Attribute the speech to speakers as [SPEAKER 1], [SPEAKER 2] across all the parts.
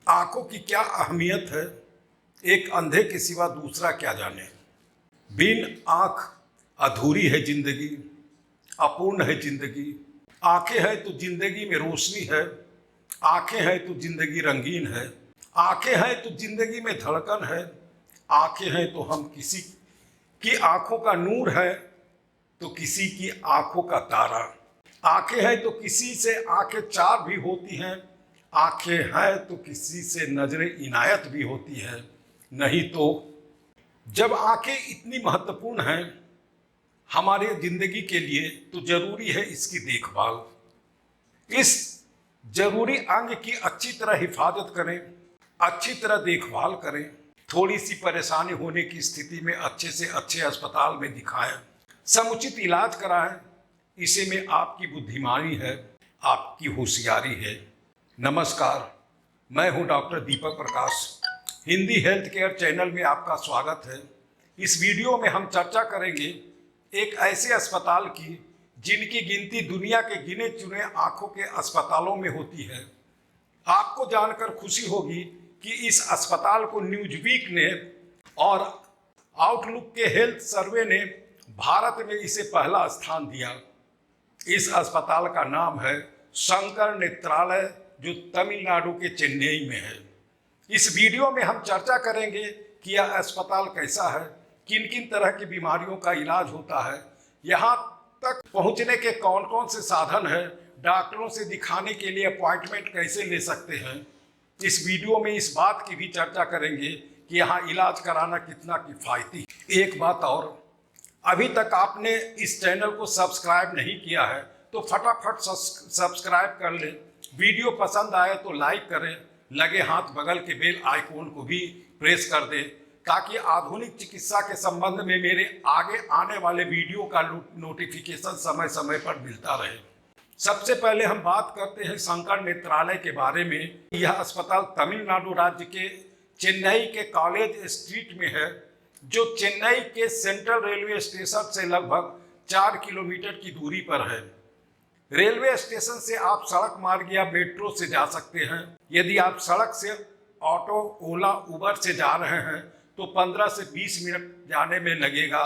[SPEAKER 1] आंखों की क्या अहमियत है, एक अंधे के सिवा दूसरा क्या जाने। बिन आंख अधूरी है जिंदगी, अपूर्ण है जिंदगी। आंखें हैं तो जिंदगी में रोशनी है, आंखें हैं तो जिंदगी रंगीन है। आंखें हैं तो जिंदगी में धड़कन है, आंखें हैं तो हम किसी की आंखों का नूर है तो किसी की आंखों का तारा। आंखें हैं तो किसी से आंखें चार भी होती हैं, आंखें हैं तो किसी से नजर इनायत भी होती है। नहीं तो जब आंखें इतनी महत्वपूर्ण हैं हमारे जिंदगी के लिए तो जरूरी है इसकी देखभाल। इस जरूरी अंग की अच्छी तरह हिफाजत करें, अच्छी तरह देखभाल करें। थोड़ी सी परेशानी होने की स्थिति में अच्छे से अच्छे अस्पताल में दिखाएं, समुचित इलाज कराएं। इसे में आपकी बुद्धिमानी है, आपकी होशियारी है। नमस्कार, मैं हूं doctor Deepak Prakash. Hindi health care channel में आपका स्वागत है। इस वीडियो में हम चर्चा करेंगे एक ऐसे अस्पताल की जिनकी गिनती दुनिया के गिने चुने आंखों के अस्पतालों में होती है। आपको जानकर खुशी होगी कि इस अस्पताल को न्यूज़वीक ने और आउटलुक के हेल्थ सर्वे ने भारत में इसे पहला स्थान दिया। इस अस्पताल का नाम है शंकर नेत्रालय, जो तमिलनाडु के चेन्नई में है। इस वीडियो में हम चर्चा करेंगे कि यह अस्पताल कैसा है, किन किन तरह की बीमारियों का इलाज होता है, यहाँ तक पहुँचने के कौन कौन से साधन हैं, डॉक्टरों से दिखाने के लिए अपॉइंटमेंट कैसे ले सकते हैं। इस वीडियो में इस बात की भी चर्चा करेंगे कि यहाँ इलाज कराना कितना किफ़ायती। एक बात और, अभी तक आपने इस चैनल को सब्सक्राइब नहीं किया है तो फटाफट सब्सक्राइब कर लें। वीडियो पसंद आए तो लाइक करें, लगे हाथ बगल के बेल आइकॉन को भी प्रेस कर दें ताकि आधुनिक चिकित्सा के संबंध में मेरे आगे आने वाले वीडियो का नोटिफिकेशन समय समय पर मिलता रहे। सबसे पहले हम बात करते हैं शंकर नेत्रालय के बारे में। यह अस्पताल तमिलनाडु राज्य के चेन्नई के कॉलेज स्ट्रीट में है, जो चेन्नई के सेंट्रल रेलवे स्टेशन से लगभग 4 किलोमीटर की दूरी पर है। रेलवे स्टेशन से आप सड़क मार्ग या मेट्रो से जा सकते हैं। यदि आप सड़क से ऑटो, ओला, उबर से जा रहे हैं तो 15 से 20 मिनट जाने में लगेगा।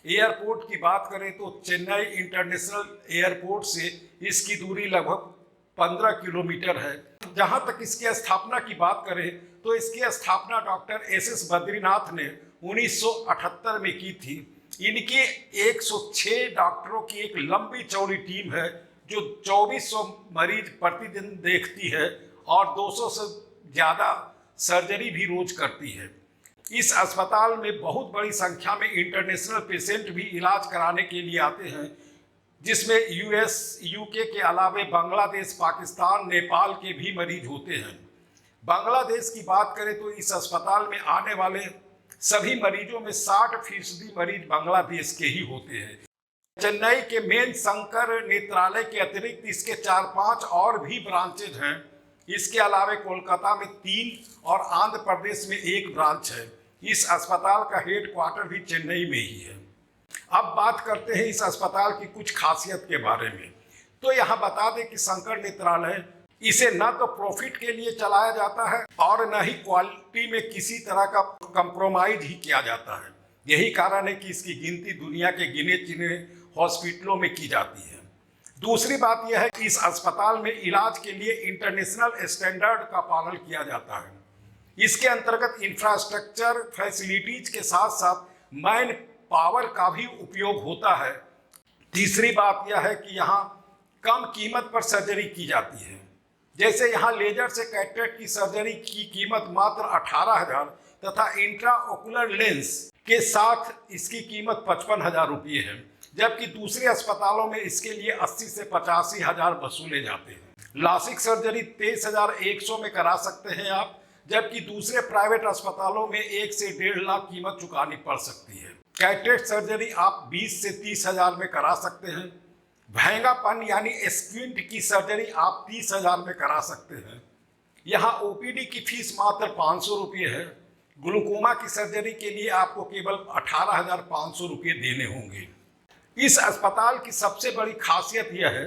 [SPEAKER 1] एयरपोर्ट की बात करें तो चेन्नई इंटरनेशनल एयरपोर्ट से इसकी दूरी लगभग 15 किलोमीटर है। जहां तक इसकी स्थापना की बात करें तो इसकी स्थापना डॉक्टर एस बद्रीनाथ ने 1978 में की थी। इनकी 106 डॉक्टरों की एक लंबी चौड़ी टीम है जो 2400 मरीज प्रतिदिन देखती है और 200 से ज़्यादा सर्जरी भी रोज करती है। इस अस्पताल में बहुत बड़ी संख्या में इंटरनेशनल पेशेंट भी इलाज कराने के लिए आते हैं, जिसमें यूएस, यूके के अलावा बांग्लादेश, पाकिस्तान, नेपाल के भी मरीज होते हैं। बांग्लादेश की बात करें तो इस अस्पताल में आने वाले सभी मरीजों में 60% मरीज बांग्लादेश के ही होते हैं। चेन्नई के मेन शंकर नेत्रालय के अतिरिक्त इसके 4-5 और भी ब्रांचेज हैं। इसके अलावा कोलकाता में 3 और आंध्र प्रदेश में 1 ब्रांच है। इस अस्पताल का हेडक्वार्टर भी चेन्नई में ही है। अब बात करते हैं इस अस्पताल की कुछ खासियत के बारे में। तो यहाँ बता दें कि शंकर नेत्रालय, इसे न तो प्रॉफिट के लिए चलाया जाता है और न ही क्वालिटी में किसी तरह का कंप्रोमाइज ही किया जाता है। यही कारण है कि इसकी गिनती दुनिया के गिने चुने हॉस्पिटलों में की जाती है। दूसरी बात यह है कि इस अस्पताल में इलाज के लिए इंटरनेशनल स्टैंडर्ड का पालन किया जाता है। इसके अंतर्गत इंफ्रास्ट्रक्चर फैसिलिटीज के साथ साथ मैन पावर का भी उपयोग होता है। तीसरी बात यह है कि यहाँ कम कीमत पर सर्जरी की जाती है। जैसे यहाँ लेजर से कैटरेक्ट की सर्जरी की कीमत मात्र 18,000 तथा इंट्राओकुलर लेंस के साथ इसकी कीमत 55,000 रुपये है, जबकि दूसरे अस्पतालों में इसके लिए 80 से 85,000 वसूले जाते हैं। लासिक सर्जरी 23,100 में करा सकते हैं आप, जबकि दूसरे प्राइवेट अस्पतालों में 1 से 1.5 लाख कीमत चुकानी पड़ सकती है। कैटरेक्ट सर्जरी आप 20 से 30,000 में करा सकते हैं। भैंगापन यानी स्क्विंट की सर्जरी आप 30,000 में करा सकते हैं। यहाँ ओपीडी की फीस मात्र 500 रुपये है। ग्लूकोमा की सर्जरी के लिए आपको केवल 18,500 रुपये देने होंगे। इस अस्पताल की सबसे बड़ी खासियत यह है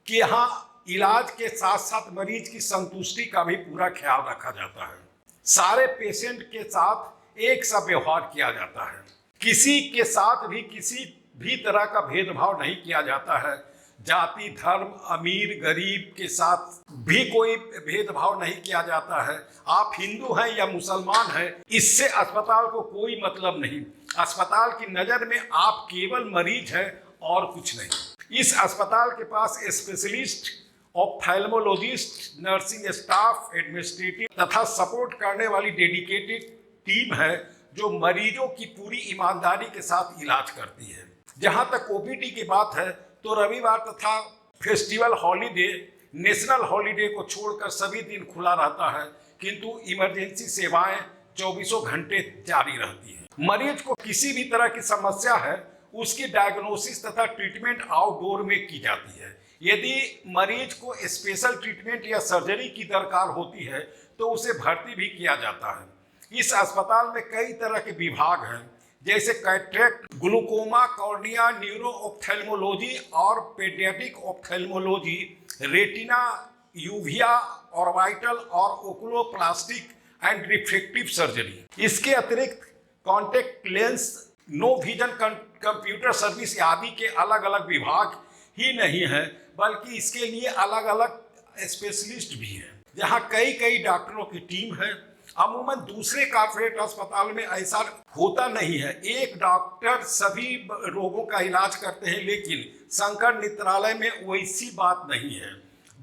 [SPEAKER 1] कि यहाँ इलाज के साथ साथ मरीज की संतुष्टि का भी पूरा ख्याल रखा जाता है। सारे पेशेंट के साथ एक सा व्यवहार किया जाता है। किसी के साथ भी किसी भी तरह का भेदभाव नहीं किया जाता है। जाति, धर्म, अमीर, गरीब के साथ भी कोई भेदभाव नहीं किया जाता है। आप हिंदू हैं या मुसलमान हैं, इससे अस्पताल को कोई मतलब नहीं। अस्पताल की नज़र में आप केवल मरीज हैं और कुछ नहीं। इस अस्पताल के पास specialist, ophthalmologist, nursing staff, administrative तथा सपोर्ट करने वाली डेडिकेटेड टीम है जो मरीजों की पूरी ईमानदारी के साथ इलाज करती है। जहां तक ओपीडी की बात है तो रविवार तथा फेस्टिवल हॉलीडे, नेशनल हॉलीडे को छोड़कर सभी दिन खुला रहता है, किंतु इमरजेंसी सेवाएं 24 घंटे जारी रहती हैं। मरीज को किसी भी तरह की समस्या है, उसकी डायग्नोसिस तथा ट्रीटमेंट आउटडोर में की जाती है। यदि मरीज को स्पेशल ट्रीटमेंट या सर्जरी की दरकार होती है तो उसे भर्ती भी किया जाता है। इस अस्पताल में कई तरह के विभाग हैं, जैसे cataract, glaucoma, cornea, neuro ophthalmology और paediatric ophthalmology, retina, uvea, orbital और ओकुलोप्लास्टिक एंड रिफ्रैक्टिव सर्जरी। इसके अतिरिक्त contact lens, low vision, computer service आदि के अलग अलग विभाग ही नहीं है, बल्कि इसके लिए अलग अलग स्पेशलिस्ट भी हैं, जहां कई डॉक्टरों की टीम है। अमूमन दूसरे कॉर्पोरेट अस्पताल में ऐसा होता नहीं है। एक डॉक्टर सभी रोगों का इलाज करते हैं, लेकिन शंकर नेत्रालय में वैसी बात नहीं है।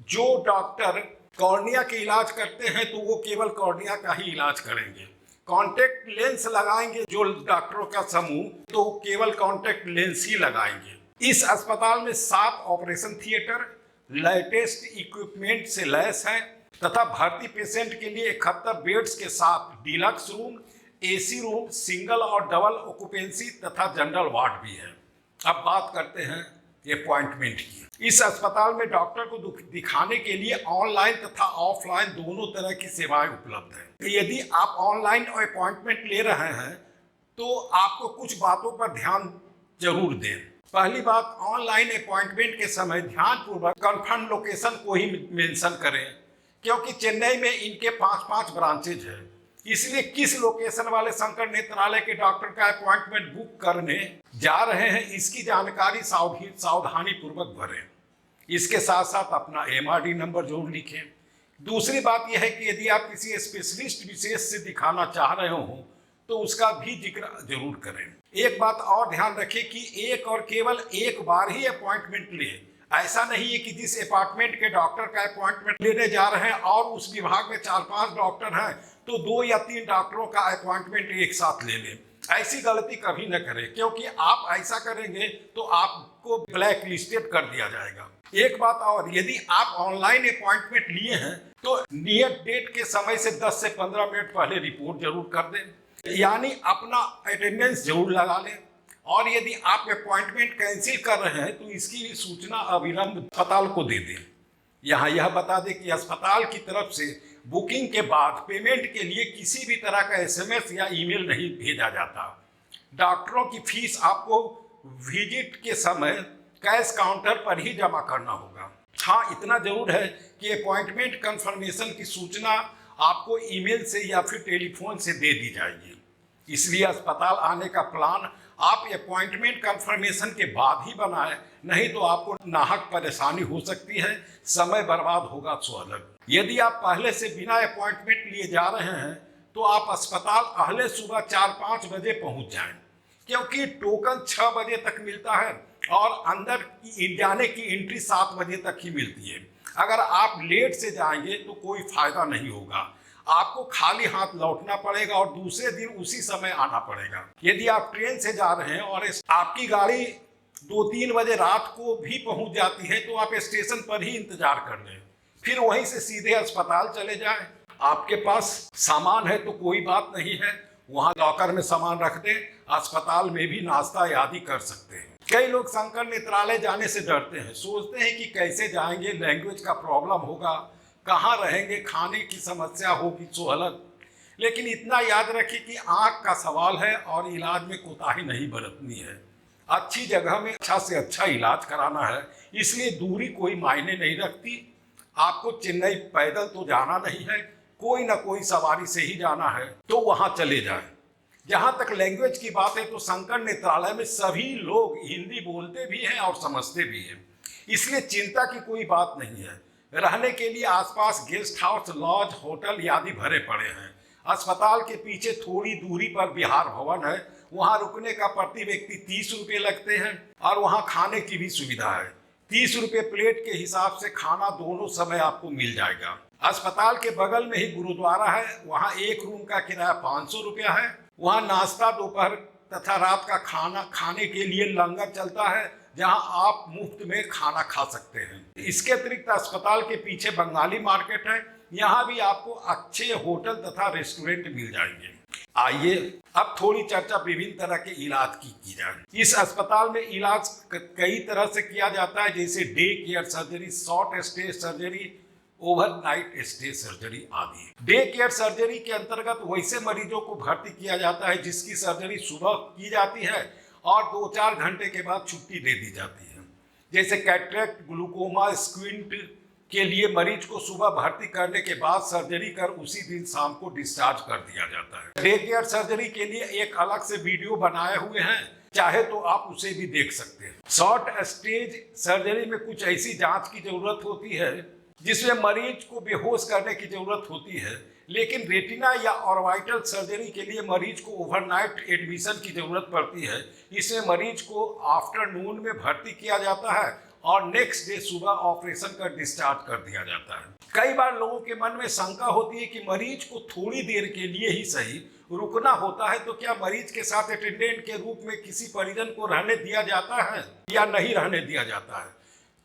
[SPEAKER 1] जो डॉक्टर कॉर्निया के इलाज करते हैं तो वो केवल कॉर्निया का ही इलाज करेंगे। कॉन्टेक्ट लेंस लगाएंगे जो डॉक्टरों का समूह, तो केवल कॉन्टेक्ट लेंस ही लगाएंगे। इस अस्पताल में 7 ऑपरेशन थिएटर लेटेस्ट इक्विपमेंट से लैस हैं तथा भर्ती पेशेंट के लिए 71 बेड्स के साथ deluxe room, AC room, single और डबल ऑक्यूपेंसी तथा जनरल वार्ड भी है। अब बात करते हैं अपॉइंटमेंट की। इस अस्पताल में डॉक्टर को दिखाने के लिए ऑनलाइन तथा ऑफलाइन दोनों तरह की सेवाएं उपलब्ध हैं। यदि आप ऑनलाइन अपॉइंटमेंट ले रहे हैं तो आपको कुछ बातों पर ध्यान जरूर दें। पहली बात, ऑनलाइन अपॉइंटमेंट के समय ध्यानपूर्वक कंफर्म लोकेशन को ही मेंशन करें, क्योंकि चेन्नई में इनके 5 ब्रांचेज हैं। इसलिए किस लोकेशन वाले शंकर नेत्रालय के डॉक्टर का अपॉइंटमेंट बुक करने जा रहे हैं, इसकी जानकारी सावधानी पूर्वक भरें। इसके साथ साथ अपना MRD नंबर जरूर लिखें। दूसरी बात यह है कि यदि आप किसी स्पेशलिस्ट विशेष से दिखाना चाह रहे हो तो उसका भी जिक्र जरूर करें। एक बात और ध्यान रखें कि एक और केवल एक बार ही अपॉइंटमेंट लें। ऐसा नहीं है कि जिस अपार्टमेंट के डॉक्टर का अपॉइंटमेंट लेने जा रहे हैं और उस विभाग में 4-5 डॉक्टर हैं तो 2 या 3 डॉक्टरों का अपॉइंटमेंट एक साथ ले लें। ऐसी गलती कभी न करें, क्योंकि आप ऐसा करेंगे तो आपको ब्लैक लिस्टेड कर दिया जाएगा। एक बात और, यदि आप ऑनलाइन अपॉइंटमेंट लिए हैं तो नियत डेट के समय से 10 से 15 मिनट पहले रिपोर्ट जरूर कर दें, यानी अपना अटेंडेंस जरूर लगा लें। और यदि आप अपॉइंटमेंट कैंसिल कर रहे हैं तो इसकी भी सूचना अविलंब अस्पताल को दे दें। यहाँ यह बता दें कि अस्पताल की तरफ से बुकिंग के बाद पेमेंट के लिए किसी भी तरह का SMS या ईमेल नहीं भेजा जाता। डॉक्टरों की फीस आपको विजिट के समय कैश काउंटर पर ही जमा करना होगा। हाँ, इतना जरूर है कि अपॉइंटमेंट कंफर्मेशन की सूचना आपको ईमेल से या फिर टेलीफोन से दे दी जाएगी। इसलिए अस्पताल आने का प्लान आप अपॉइंटमेंट कंफर्मेशन के बाद ही बनाएं, नहीं तो आपको नाहक परेशानी हो सकती है, समय बर्बाद होगा सो अलग। यदि आप पहले से बिना अपॉइंटमेंट लिए जा रहे हैं तो आप अस्पताल पहले सुबह 4-5 बजे पहुंच जाएं, क्योंकि टोकन 6 बजे तक मिलता है और अंदर जाने की एंट्री 7 बजे तक ही मिलती है। अगर आप लेट से जाएंगे तो कोई फायदा नहीं होगा, आपको खाली हाथ लौटना पड़ेगा और दूसरे दिन उसी समय आना पड़ेगा। यदि आप ट्रेन से जा रहे हैं और आपकी गाड़ी 2-3 बजे रात को भी पहुंच जाती है तो आप स्टेशन पर ही इंतजार कर लें, फिर वहीं से सीधे अस्पताल चले जाएं। आपके पास सामान है तो कोई बात नहीं है, वहां लॉकर में सामान रख दें, अस्पताल में भी नाश्ता आदि कर सकते हैं। कई लोग शंकर नेत्रालय जाने से डरते हैं, सोचते हैं कि कैसे जाएंगे, लैंग्वेज का प्रॉब्लम होगा, कहाँ रहेंगे, खाने की समस्या होगी सो अलग। लेकिन इतना याद रखिए कि आँख का सवाल है और इलाज में कोताही नहीं बरतनी है। अच्छी जगह में अच्छा से अच्छा इलाज कराना है, इसलिए दूरी कोई मायने नहीं रखती। आपको चेन्नई पैदल तो जाना नहीं है, कोई ना कोई सवारी से ही जाना है, तो वहां चले जाएं। जहां तक लैंग्वेज की बात है तो शंकर नेत्रालय में सभी लोग हिंदी बोलते भी हैं और समझते भी हैं, इसलिए चिंता की कोई बात नहीं है। रहने के लिए आसपास गेस्ट हाउस, लॉज, होटल आदि भरे पड़े हैं। अस्पताल के पीछे थोड़ी दूरी पर बिहार भवन है, वहां रुकने का प्रति व्यक्ति 30 रुपये लगते हैं और वहां खाने की भी सुविधा है। 30 रुपये प्लेट के हिसाब से खाना दोनों समय आपको मिल जाएगा। अस्पताल के बगल में ही गुरुद्वारा है, वहां एक रूम का किराया 500 रुपया है। वहां नाश्ता, दोपहर तथा रात का खाना खाने के लिए लंगर चलता है, जहां आप मुफ्त में खाना खा सकते हैं। इसके अतिरिक्त अस्पताल के पीछे बंगाली मार्केट है, यहाँ भी आपको अच्छे होटल तथा रेस्टोरेंट मिल जाएंगे। आइए अब थोड़ी चर्चा विभिन्न तरह के इलाज की जाए। इस अस्पताल में इलाज कई तरह से किया जाता है, जैसे day care surgery, short stay surgery, overnight stay surgery आदि। डे केयर सर्जरी के अंतर्गत वैसे मरीजों को भर्ती किया जाता है जिसकी सर्जरी सुबह की जाती है और 2-4 घंटे के बाद छुट्टी दे दी जाती है। जैसे कैटरेक्ट, ग्लूकोमा, स्क्विंट के लिए मरीज को सुबह भर्ती करने के बाद सर्जरी कर उसी दिन शाम को डिस्चार्ज कर दिया जाता है। डे केयर सर्जरी के लिए एक अलग से वीडियो बनाए हुए हैं, चाहे तो आप उसे भी देख सकते हैं। शॉर्ट स्टेज सर्जरी में कुछ ऐसी जांच की जरूरत होती है जिसमें मरीज को बेहोश करने की जरूरत होती है, लेकिन रेटिना या ऑर्बिटल सर्जरी के लिए मरीज को ओवरनाइट एडमिशन की जरूरत पड़ती है। इसमें मरीज को आफ्टरनून में भर्ती किया जाता है और नेक्स्ट डे सुबह ऑपरेशन कर डिस्चार्ज कर दिया जाता है। कई बार लोगों के मन में शंका होती है कि मरीज को थोड़ी देर के लिए ही सही रुकना होता है, तो क्या मरीज के साथ अटेंडेंट के रूप में किसी परिजन को रहने दिया जाता है या नहीं रहने दिया जाता है?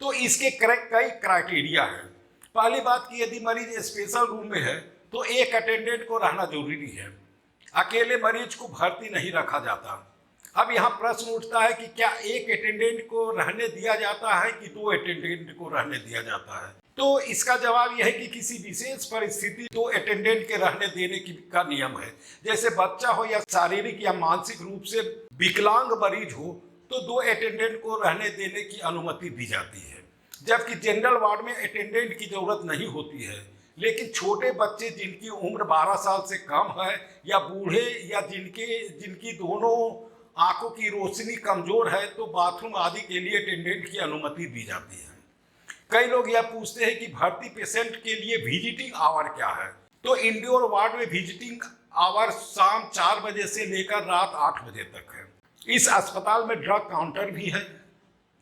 [SPEAKER 1] तो इसके कई क्राइटेरिया है। पहली बात कि यदि मरीज स्पेशल रूम में है तो एक अटेंडेंट को रहना जरूरी है, अकेले मरीज को भर्ती नहीं रखा जाता। अब यहाँ प्रश्न उठता है कि क्या एक अटेंडेंट को रहने दिया जाता है कि 2 अटेंडेंट को रहने दिया जाता है? तो इसका जवाब यह है कि किसी विशेष परिस्थिति 2 अटेंडेंट के रहने देने का नियम है। जैसे बच्चा हो या शारीरिक या मानसिक रूप से विकलांग मरीज हो तो 2 अटेंडेंट को रहने देने की अनुमति दी जाती है, जबकि जनरल वार्ड में अटेंडेंट की जरूरत नहीं होती है। लेकिन छोटे बच्चे जिनकी उम्र 12 साल से कम है या बूढ़े या जिनकी दोनों आंखों की रोशनी कमजोर है तो बाथरूम आदि के लिए अटेंडेंट की अनुमति दी जाती है। कई लोग यह पूछते हैं कि भर्ती पेशेंट के लिए विजिटिंग आवर क्या है? तो इंडोर वार्ड में विजिटिंग आवर शाम 4 बजे से लेकर रात 8 बजे तक है। इस अस्पताल में ड्रग काउंटर भी है,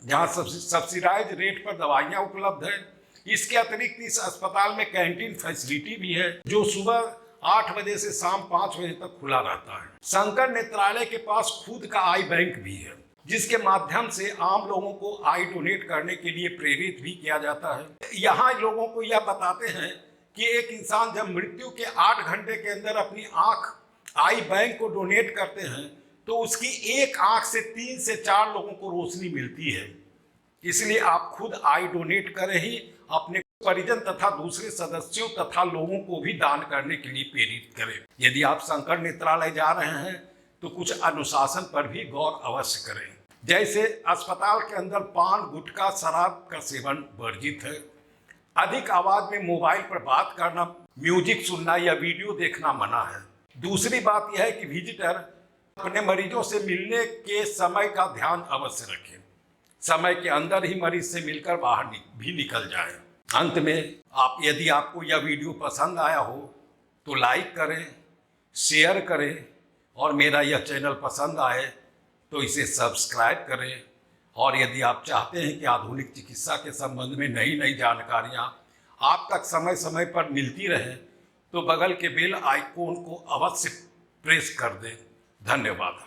[SPEAKER 1] जहां सब्सिडाइज रेट पर दवाइयां उपलब्ध है। इसके अतिरिक्त इस अस्पताल में कैंटीन फैसिलिटी भी है, जो सुबह 8 बजे से शाम 5 बजे तक खुला रहता है। शंकर नेत्रालय के पास खुद का आई बैंक भी है, जिसके माध्यम से आम लोगों को आई डोनेट करने के लिए प्रेरित भी किया जाता है। यहाँ लोगों को यह बताते हैं कि एक इंसान जब मृत्यु के 8 घंटे के अंदर अपनी आंख आई बैंक को डोनेट करते हैं तो उसकी एक आंख से 3 से 4 लोगों को रोशनी मिलती है। इसलिए आप खुद आई डोनेट करें ही अपने परिजन तथा दूसरे सदस्यों तथा लोगों को भी दान करने के लिए प्रेरित करें। यदि आप शंकर नेत्रालय जा रहे हैं तो कुछ अनुशासन पर भी गौर अवश्य करें। जैसे अस्पताल के अंदर पान, गुटखा, शराब का सेवन वर्जित है। अधिक आवाज में मोबाइल पर बात करना, म्यूजिक सुनना या वीडियो देखना मना है। दूसरी बात यह है कि विजिटर अपने मरीजों से मिलने के समय का ध्यान अवश्य रखें। समय के अंदर ही मरीज से मिलकर बाहर भी निकल जाए। अंत में यदि आपको यह वीडियो पसंद आया हो तो लाइक करें, शेयर करें और मेरा यह चैनल पसंद आए तो इसे सब्सक्राइब करें। और यदि आप चाहते हैं कि आधुनिक चिकित्सा के संबंध में नई नई जानकारियाँ आप तक समय समय पर मिलती रहें तो बगल के बेल आइकॉन को अवश्य प्रेस कर दें। धन्यवाद।